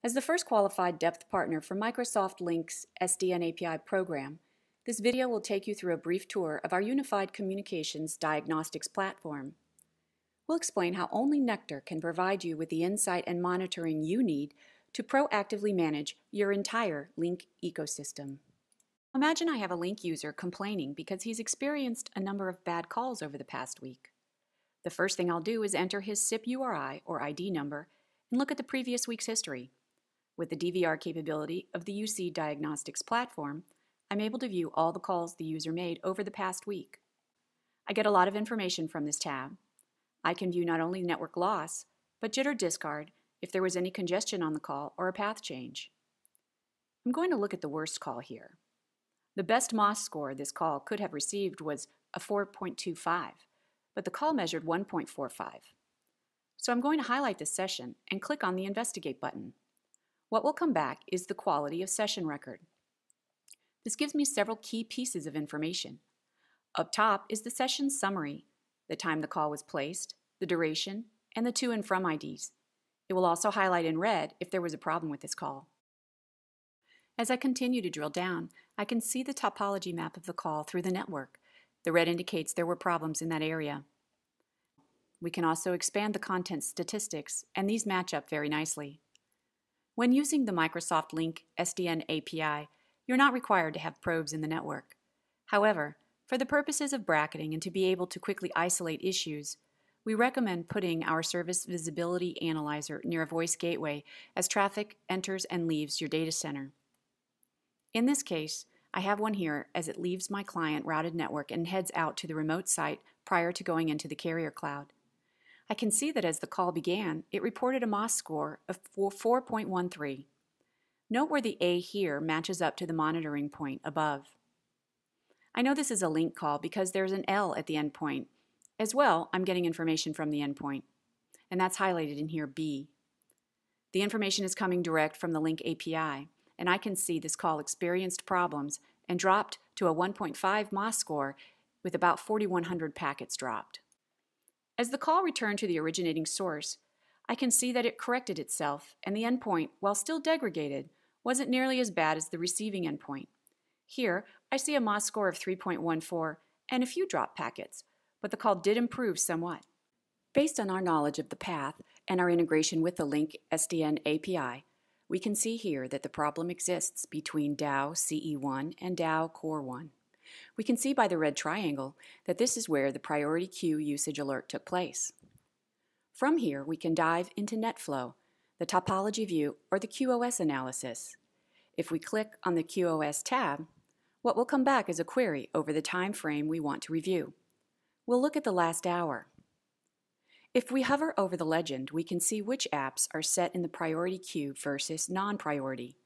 As the first qualified depth partner for Microsoft Lync's SDN API program, this video will take you through a brief tour of our Unified Communications Diagnostics platform. We'll explain how only Nectar can provide you with the insight and monitoring you need to proactively manage your entire Lync ecosystem. Imagine I have a Lync user complaining because he's experienced a number of bad calls over the past week. The first thing I'll do is enter his SIP URI or ID number and look at the previous week's history. With the DVR capability of the UC Diagnostics platform, I'm able to view all the calls the user made over the past week. I get a lot of information from this tab. I can view not only network loss, but jitter discard if there was any congestion on the call or a path change. I'm going to look at the worst call here. The best MOS score this call could have received was a 4.25, but the call measured 1.45. So I'm going to highlight this session and click on the Investigate button. What will come back is the quality of session record. This gives me several key pieces of information. Up top is the session summary, the time the call was placed, the duration, and the to and from IDs. It will also highlight in red if there was a problem with this call. As I continue to drill down, I can see the topology map of the call through the network. The red indicates there were problems in that area. We can also expand the content statistics, and these match up very nicely. When using the Microsoft Lync SDN API, you're not required to have probes in the network. However, for the purposes of bracketing and to be able to quickly isolate issues, we recommend putting our Service Visibility Analyzer near a voice gateway as traffic enters and leaves your data center. In this case, I have one here as it leaves my client routed network and heads out to the remote site prior to going into the carrier cloud. I can see that as the call began, it reported a MOS score of 4.13. Note where the A here matches up to the monitoring point above. I know this is a Lync call because there's an L at the endpoint. As well, I'm getting information from the endpoint, and that's highlighted in here B. The information is coming direct from the Lync API, and I can see this call experienced problems and dropped to a 1.5 MOS score with about 4,100 packets dropped. As the call returned to the originating source, I can see that it corrected itself, and the endpoint, while still degraded, wasn't nearly as bad as the receiving endpoint. Here, I see a MOS score of 3.14 and a few dropped packets, but the call did improve somewhat. Based on our knowledge of the path and our integration with the Lync SDN API, we can see here that the problem exists between DAO CE1 and DAO Core 1. We can see by the red triangle that this is where the priority queue usage alert took place. From here, we can dive into NetFlow, the topology view, or the QoS analysis. If we click on the QoS tab, what will come back is a query over the time frame we want to review. We'll look at the last hour. If we hover over the legend, we can see which apps are set in the priority queue versus non-priority.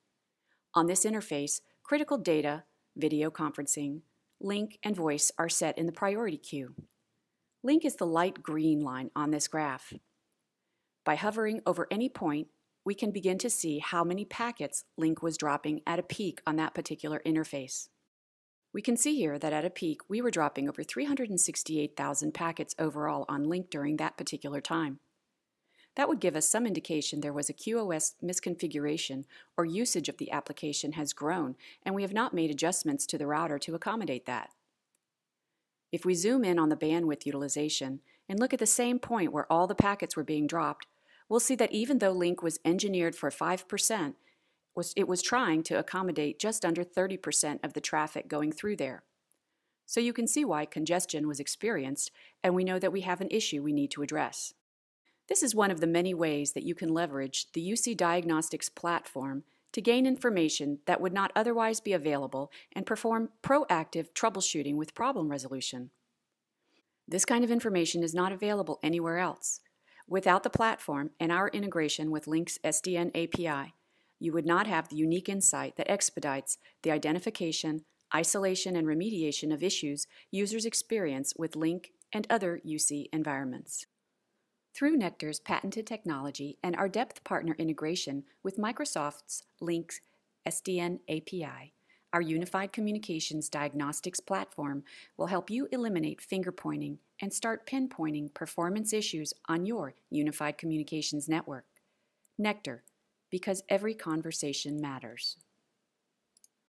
On this interface, critical data, video conferencing, Lync, and voice are set in the priority queue. Lync is the light green line on this graph. By hovering over any point, we can begin to see how many packets Lync was dropping at a peak on that particular interface. We can see here that at a peak, we were dropping over 368,000 packets overall on Lync during that particular time. That would give us some indication there was a QoS misconfiguration or usage of the application has grown, and we have not made adjustments to the router to accommodate that. If we zoom in on the bandwidth utilization and look at the same point where all the packets were being dropped, we'll see that even though Lync was engineered for 5%, it was trying to accommodate just under 30% of the traffic going through there. So you can see why congestion was experienced, and we know that we have an issue we need to address. This is one of the many ways that you can leverage the UC Diagnostics platform to gain information that would not otherwise be available and perform proactive troubleshooting with problem resolution. This kind of information is not available anywhere else. Without the platform and our integration with Lync's SDN API, you would not have the unique insight that expedites the identification, isolation, and remediation of issues users experience with Lync and other UC environments. Through Nectar's patented technology and our depth partner integration with Microsoft's Lync SDN API, our Unified Communications Diagnostics platform will help you eliminate finger pointing and start pinpointing performance issues on your Unified Communications network. Nectar, because every conversation matters.